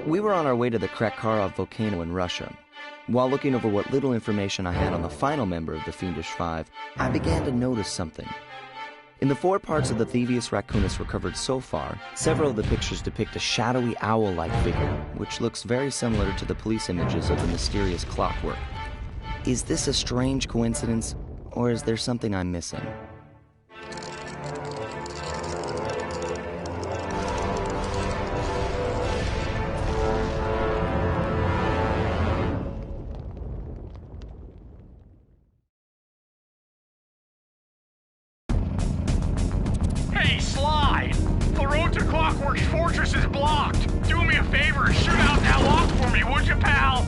We were on our way to the Krakkarov volcano in Russia. While looking over what little information I had on the final member of the Fiendish Five, I began to notice something. In the 4 parts of the Thievius Raccoonus recovered so far, several of the pictures depict a shadowy owl-like figure, which looks very similar to the police images of the mysterious clockwork. Is this a strange coincidence, or is there something I'm missing? Hey, Sly! The road to Clockwork's fortress is blocked! Do me a favor and shoot out that lock for me, would you, pal?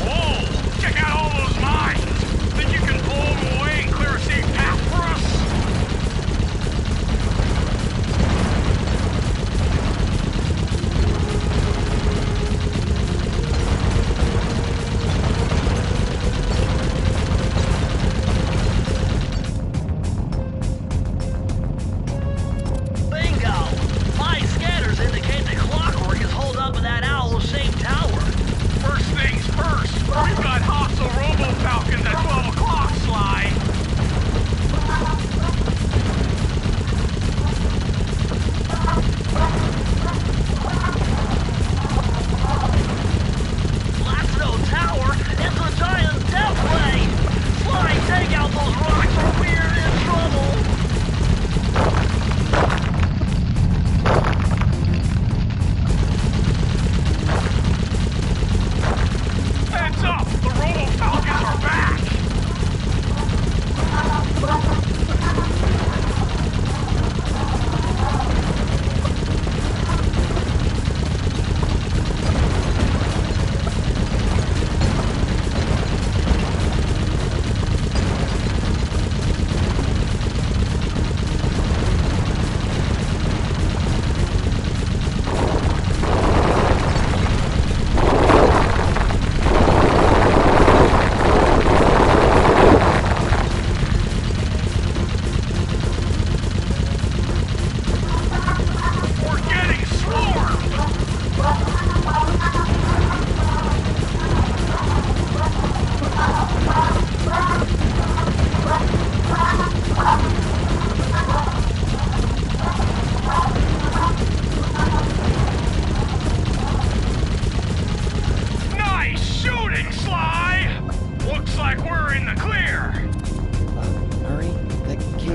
Whoa! Check out all those mines! Think you can blow them away and clear a safe path for us?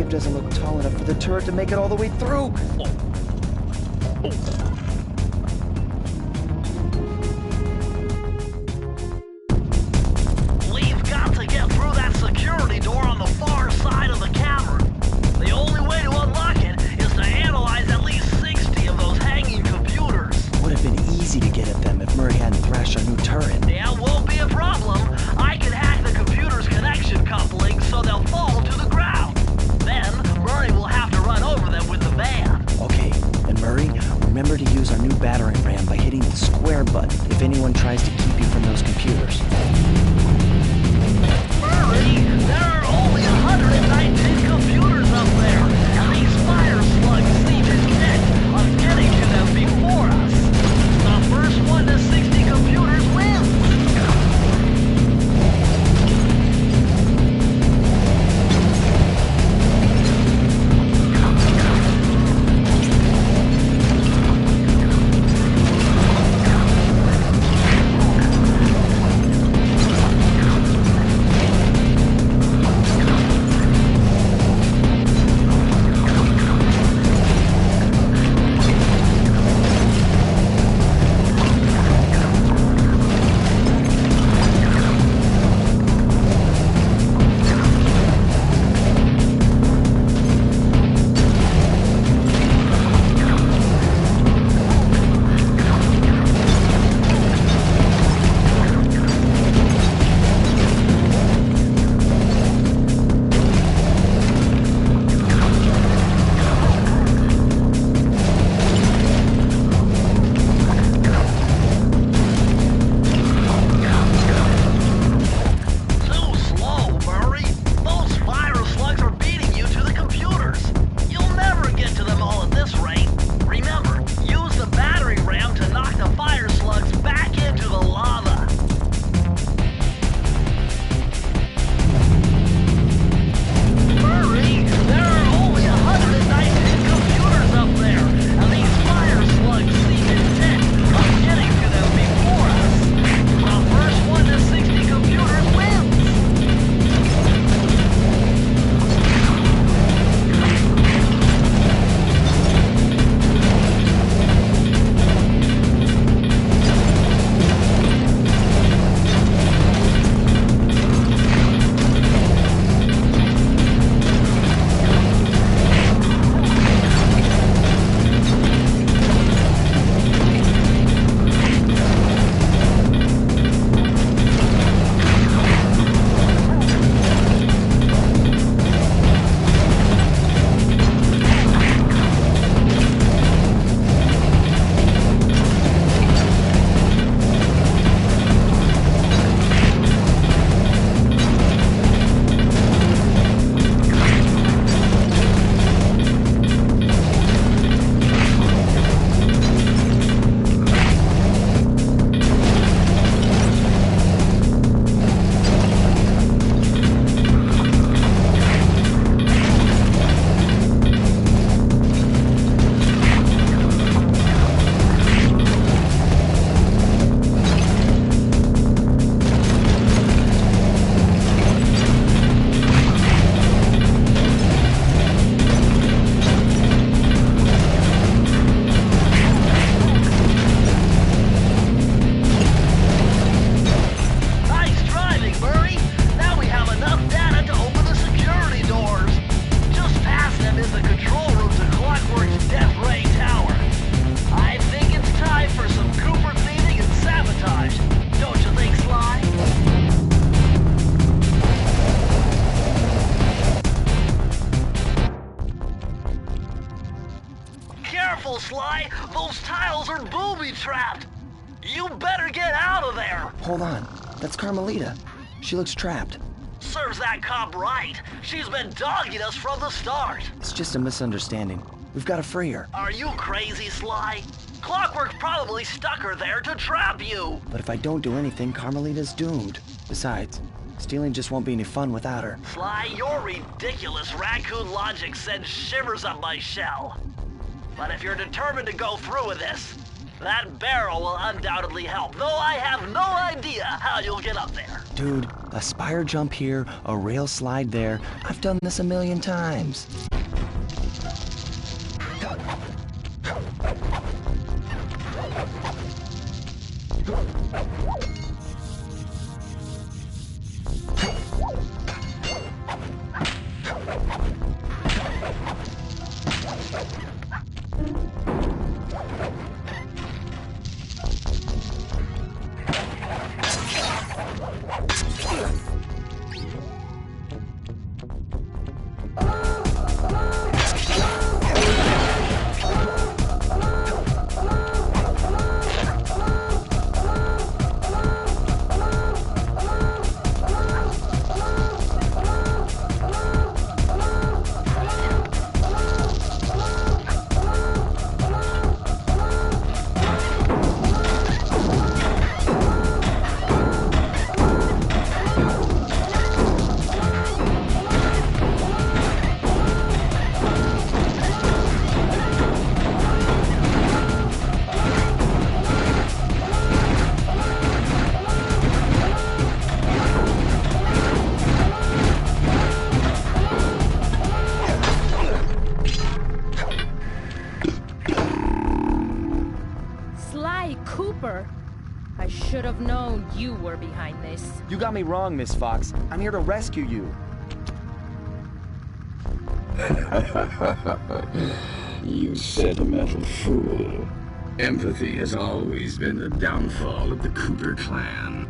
Doesn't look tall enough for the turret to make it all the way through. We've got to get through that security door on the far side of the cavern. The only way to unlock it is to analyze at least 60 of those hanging computers. Would have been easy to get at them if Murray hadn't thrashed our new turret. Yeah, won't be a problem. I can hack the computer's connection coupling so they'll fall to the ground. Then, Murray will have to run over them with the van. Okay, and Murray, remember to use careful, Sly. Those tiles are booby-trapped. You better get out of there. Hold on. That's Carmelita. She looks trapped. Serves that cop right. She's been dogging us from the start. It's just a misunderstanding. We've got to free her. Are you crazy, Sly? Clockwork probably stuck her there to trap you. But if I don't do anything, Carmelita's doomed. Besides, stealing just won't be any fun without her. Sly, your ridiculous raccoon logic sends shivers up my shell. But if you're determined to go through with this, that barrel will undoubtedly help, though I have no idea how you'll get up there. Dude, a spire jump here, a rail slide there. I've done this a million times. I should have known you were behind this. You got me wrong, Miss Fox. I'm here to rescue you. You sentimental fool. Empathy has always been the downfall of the Cooper clan.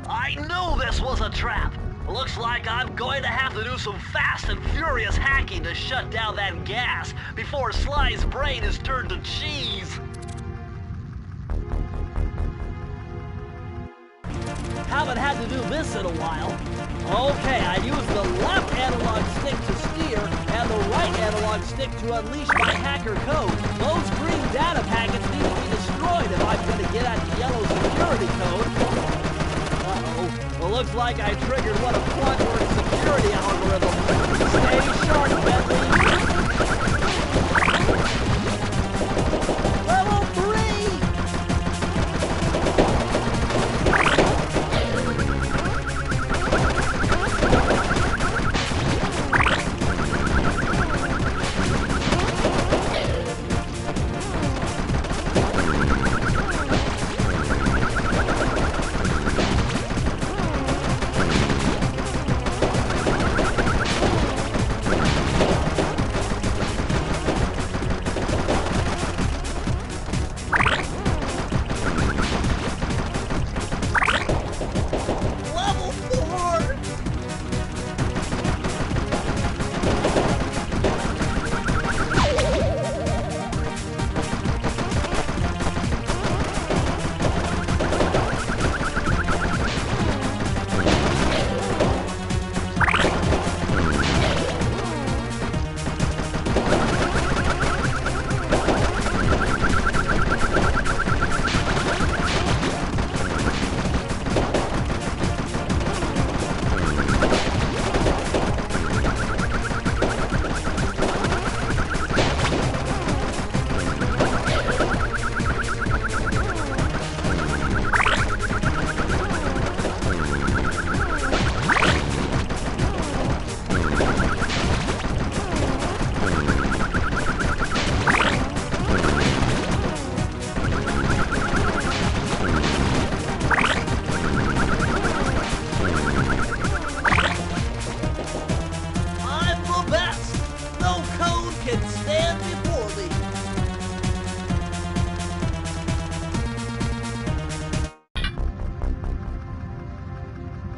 I knew this was a trap. Looks like I'm going to have to do some fast and furious hacking to shut down that gas before Sly's brain is turned to cheese. Haven't had to do this in a while. Okay, I used the left analog stick to steer and the right analog stick to unleash my hacker code. Those green data packets need to be destroyed if I'm going to get at the yellow security code. Uh-oh. Well, looks like I triggered one of Clockwork's security algorithms. Stay sharp, Bentley. Level 3!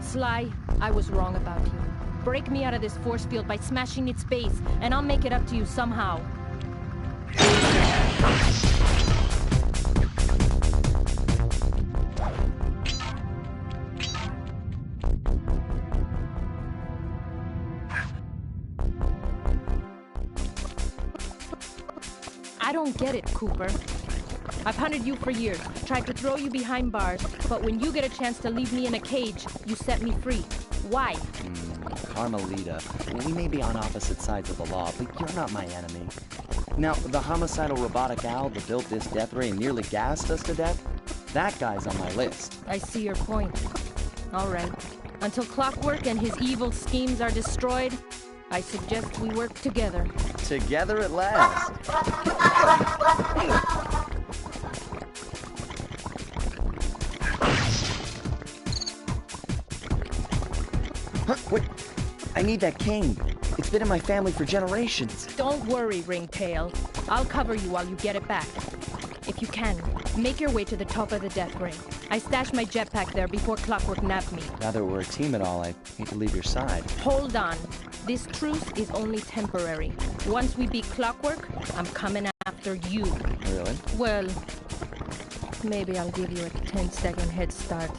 Sly, I was wrong about you. Break me out of this force field by smashing its base, and I'll make it up to you somehow. I don't get it, Cooper. I've hunted you for years, tried to throw you behind bars, but when you get a chance to leave me in a cage, you set me free. Why? Carmelita, we may be on opposite sides of the law, but you're not my enemy. Now, the homicidal robotic owl that built this death ray and nearly gassed us to death, that guy's on my list. I see your point. All right. Until Clockwork and his evil schemes are destroyed, I suggest we work together. Together at last. Huh, wait. I need that cane. It's been in my family for generations. Don't worry, Ringtail. I'll cover you while you get it back. If you can, make your way to the top of the death ray. I stashed my jetpack there before Clockwork nabbed me. Now that we're a team and all, I hate to leave your side. Hold on. This truce is only temporary. Once we beat Clockwork, I'm coming after you. Really? Well, maybe I'll give you a 10-second head start.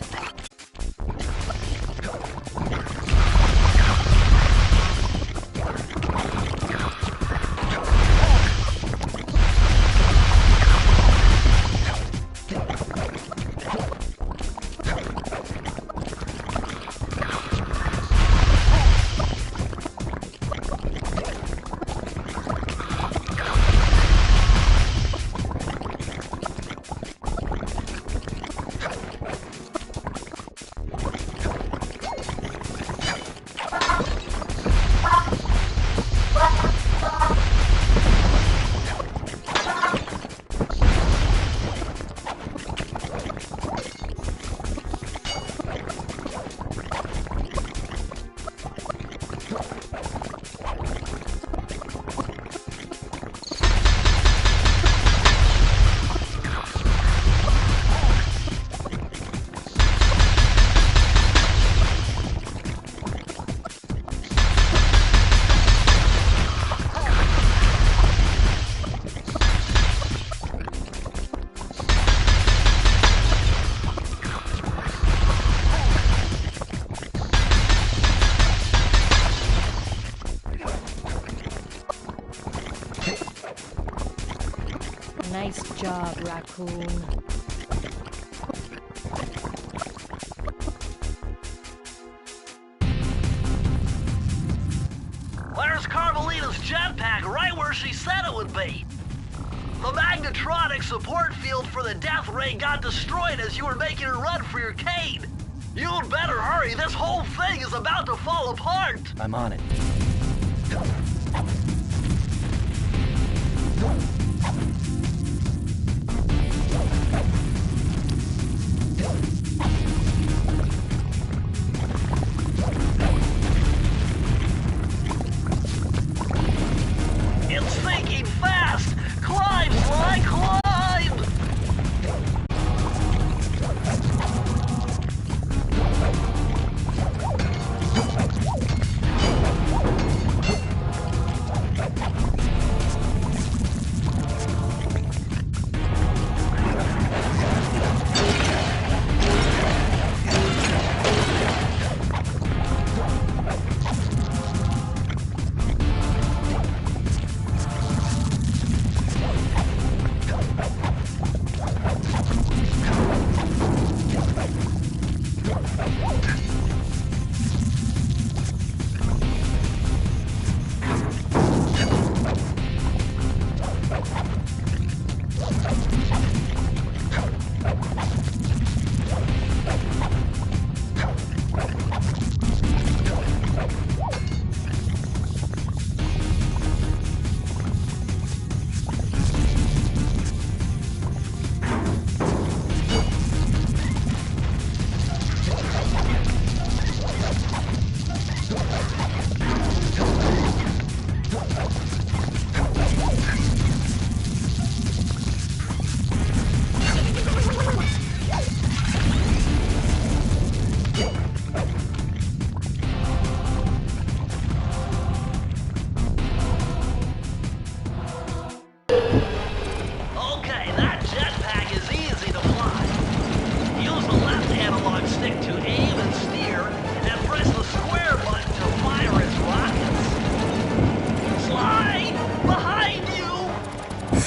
Nice job, Raccoon. There's Carmelita's jetpack right where she said it would be. The magnetronic support field for the death ray got destroyed as you were making a run for your cane. You'd better hurry. This whole thing is about to fall apart. I'm on it. It's thinking fast. Climb, Sly, climb.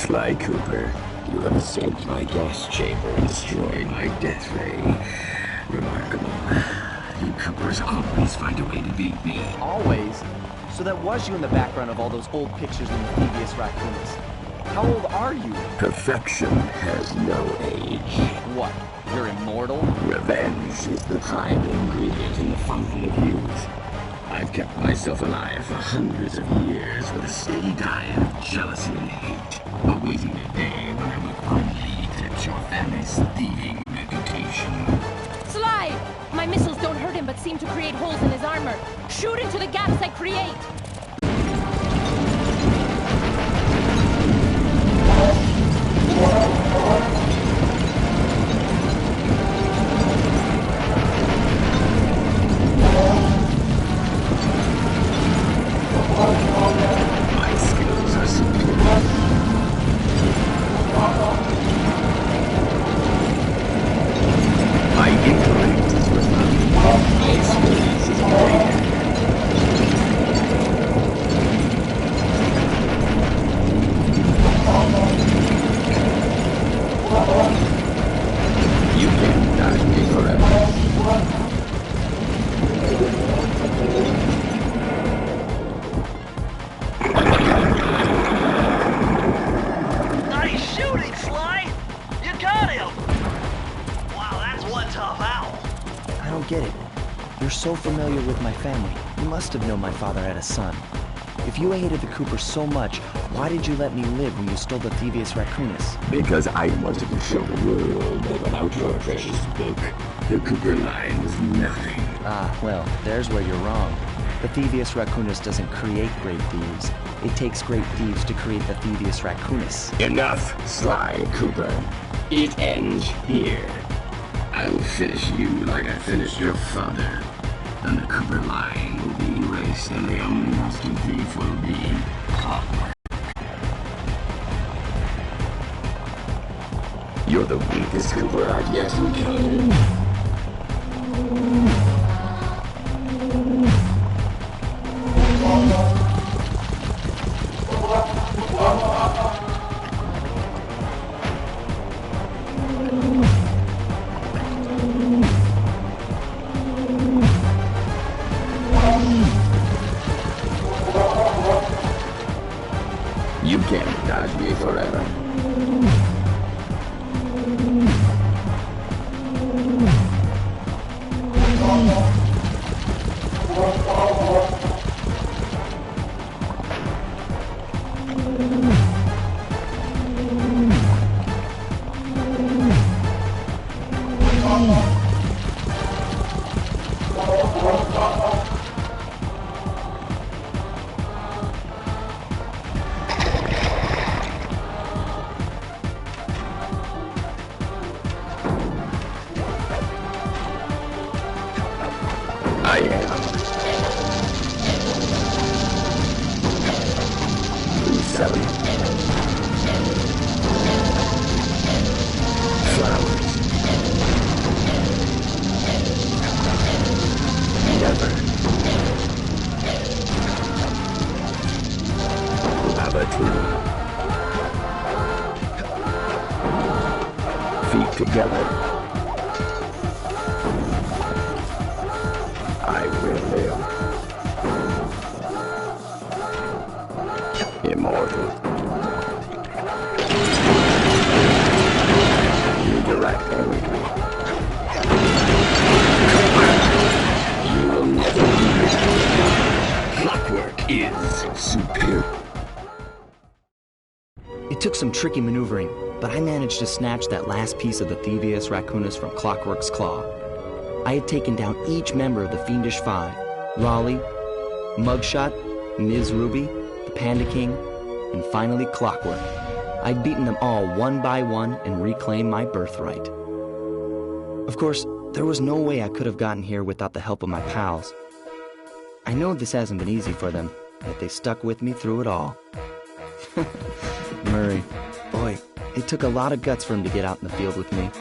Sly Cooper, you have escaped my gas chamber and destroyed my death ray. Remarkable. You Coopers always find a way to beat me. Always? So that was you in the background of all those old pictures in the Thievius Raccoonus. How old are you? Perfection has no age. What? You're immortal? Revenge is the prime ingredient in the fountain of youth. I've kept myself alive for hundreds of years with a steady diet of jealousy and hate, awaiting the day when I will finally eclipse your family's thieving reputation. Sly! My missiles don't hurt him but seem to create holes in his armor. Shoot into the gaps I create! My skills are superior. My intellect is refined. My experience is greater. You can't dodge me forever. Nice shooting, Sly! You got him! Wow, that's one tough owl. I don't get it. You're so familiar with my family. You must have known my father had a son. If you hated the Coopers so much, why did you let me live when you stole the Thievius Raccoonus? Because I wanted to show the world that without your precious book, the Cooper line was nothing. Ah, well, there's where you're wrong. The Thievius Raccoonus doesn't create great thieves. It takes great thieves to create the Thievius Raccoonus. Enough, Sly Cooper. It ends here. I will finish you like I finished your father. And the Cooper line will be erased, and the only master thief will be Clockwork. You're the weakest Cooper I've yet encountered. You can't dodge me forever. I am. Selling flowers. Never. Abattoir. Feet together. I will live. Immortal. You direct everything. You will never be. Clockwork is superior. It took some tricky maneuvering, but I managed to snatch that last piece of the Thievius Raccoonus from Clockwork's claw. I had taken down each member of the Fiendish Five: Raleigh, Mugshot, Ms. Ruby, the Panda King, and finally Clockwork. I'd beaten them all one by one and reclaimed my birthright. Of course, there was no way I could have gotten here without the help of my pals. I know this hasn't been easy for them, yet they stuck with me through it all. Murray, boy, it took a lot of guts for him to get out in the field with me.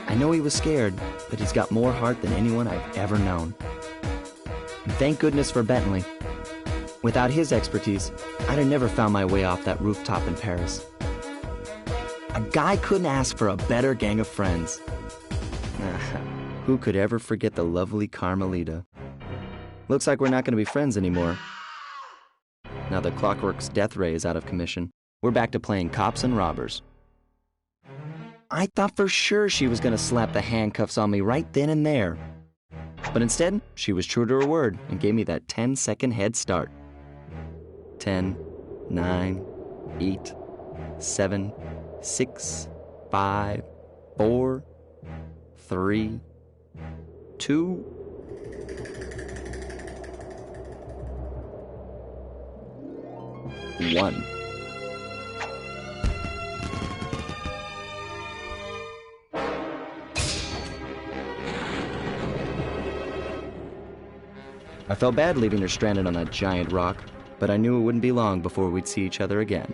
I know he was scared, but he's got more heart than anyone I've ever known. And thank goodness for Bentley. Without his expertise, I'd have never found my way off that rooftop in Paris. A guy couldn't ask for a better gang of friends. Who could ever forget the lovely Carmelita? Looks like we're not going to be friends anymore. Now that Clockwork's death ray is out of commission, we're back to playing cops and robbers. I thought for sure she was going to slap the handcuffs on me right then and there. But instead, she was true to her word and gave me that 10-second head start. 10, 9, 8, 7, 6, 5, 4, 3, 2, 1. I felt bad leaving her stranded on that giant rock, but I knew it wouldn't be long before we'd see each other again.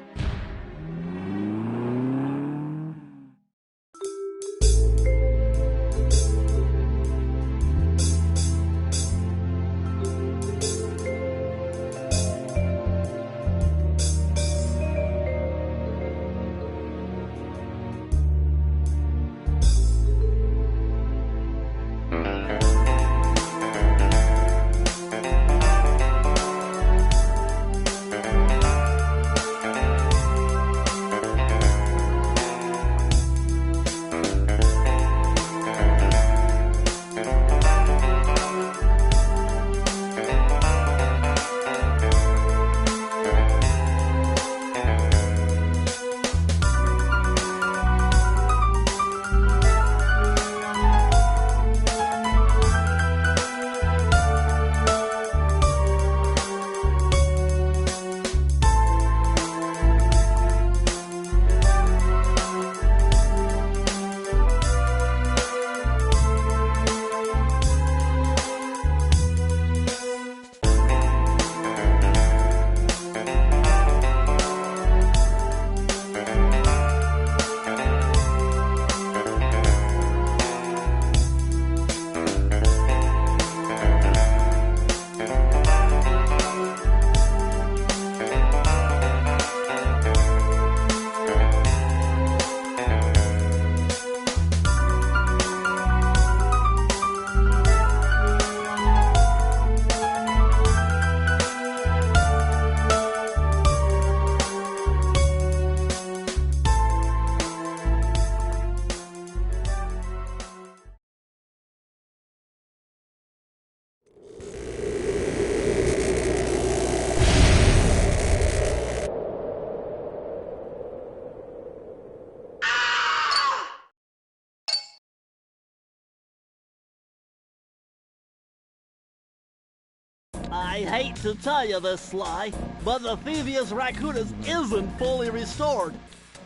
I hate to tell you this, Sly, but the Thievius Raccoonus isn't fully restored.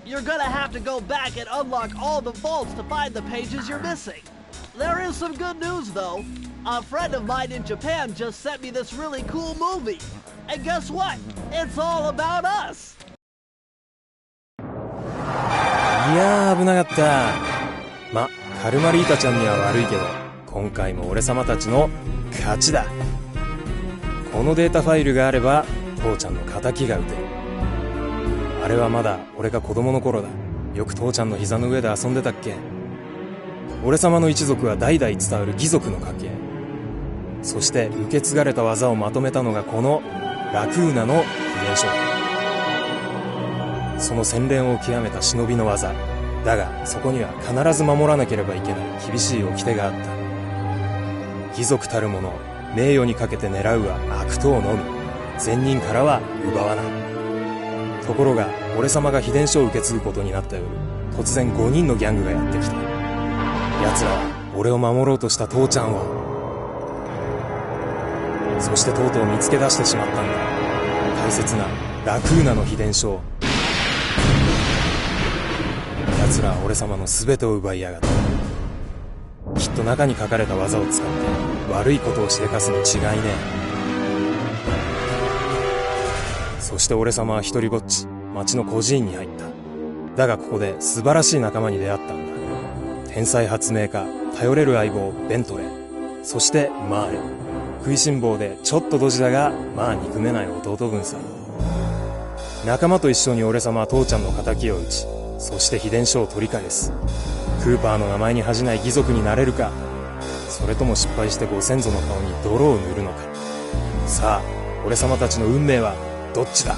You're gonna have to go back and unlock all the vaults to find the pages you're missing. There is some good news, though. A friend of mine in Japan just sent me this really cool movie. And guess what? It's all about us! いやー危なかった。ま、カルマリータちゃんには悪いけど、今回も俺様たちの勝ちだ。このデータファイルがあれば父ちゃんの仇が撃てる。あれはまだ俺が子供の頃だ。よく父ちゃんの膝の上で遊んでたっけ。俺様の一族は代々伝わる義族の家系。そして受け継がれた技をまとめたのがこのラクーナの秘伝書。その洗練を極めた忍びの技だが、そこには必ず守らなければいけない厳しい掟があった。義族たる者、名誉にかけて狙うは悪党のみ、善人からは奪わない。ところが俺様が秘伝書を受け継ぐことになった夜、突然5人のギャングがやってきた。奴らは俺を守ろうとした父ちゃんを、そしてとうとう見つけ出してしまったんだ。大切なラクーナの秘伝書を。奴らは俺様の全てを奪いやがった。きっと中に書かれた技を使って悪いことをしでかすに違いねえ。そして俺様は一人ぼっち町の孤児院に入った。だがここで素晴らしい仲間に出会ったんだ。天才発明家、頼れる相棒ベントレー、そしてマーレ。食いしん坊でちょっとドジだがまあ憎めない弟分さ。仲間と一緒に俺様は父ちゃんの仇を討ち、そして秘伝書を取り返す。クーパーの名前に恥じない義族になれるか、それとも失敗してご先祖の顔に泥を塗るのか。さあ、俺様たちの運命はどっちだ。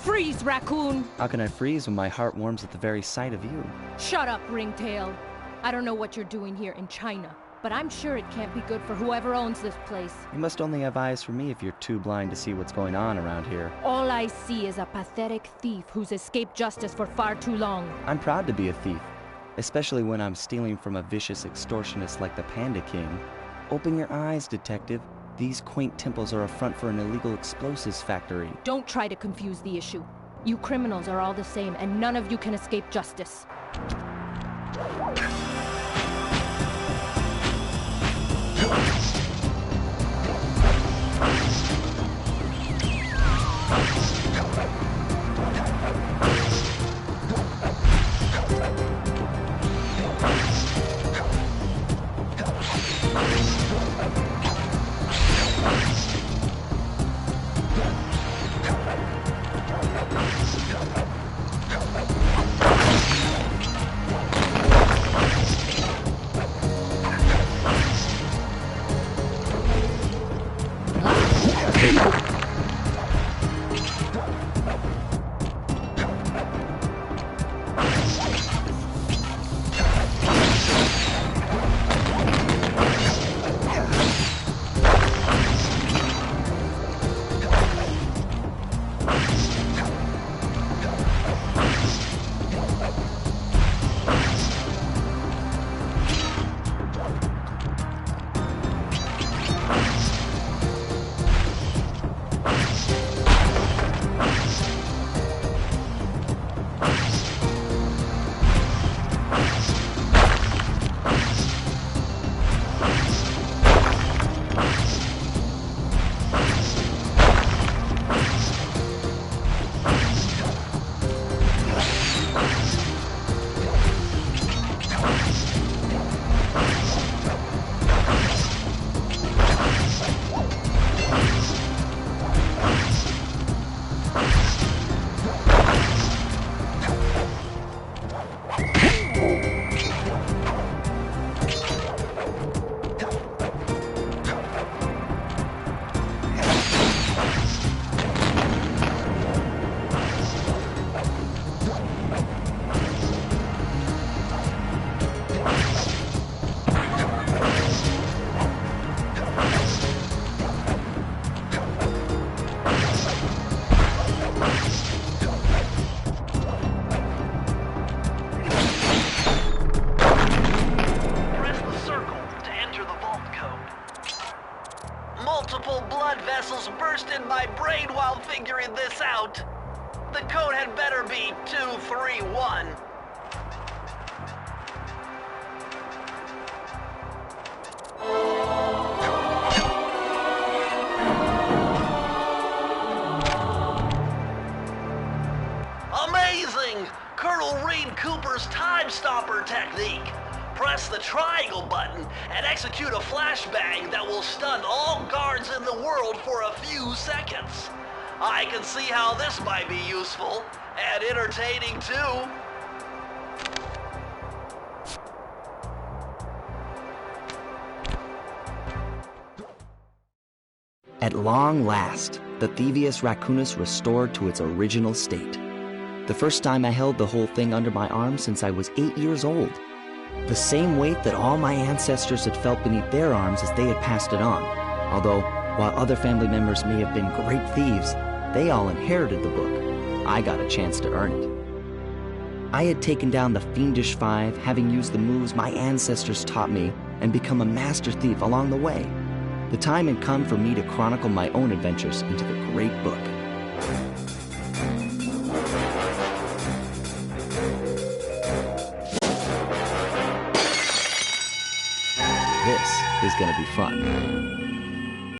Freeze, Raccoon! How can I freeze when my heart warms at the very sight of you? Shut up, Ringtail. I don't know what you're doing here in China, but I'm sure it can't be good for whoever owns this place. You must only have eyes for me if you're too blind to see what's going on around here. All I see is a pathetic thief who's escaped justice for far too long. I'm proud to be a thief, especially when I'm stealing from a vicious extortionist like the Panda King. Open your eyes, detective. These quaint temples are a front for an illegal explosives factory. Don't try to confuse the issue. You criminals are all the same, and none of you can escape justice. Multiple blood vessels burst in my brain while figuring this out. The code had better be 231. Amazing! Colonel Reed Cooper's time stopper technique. Press the triangle button and execute a flashbang that will stun all guards in the world for a few seconds. I can see how this might be useful and entertaining too. At long last, the Thievius Raccoonus restored to its original state. The first time I held the whole thing under my arm since I was 8 years old. The same weight that all my ancestors had felt beneath their arms as they had passed it on. Although, while other family members may have been great thieves, they all inherited the book. I got a chance to earn it. I had taken down the Fiendish Five, having used the moves my ancestors taught me, and become a master thief along the way. The time had come for me to chronicle my own adventures into the great book. This is gonna be fun.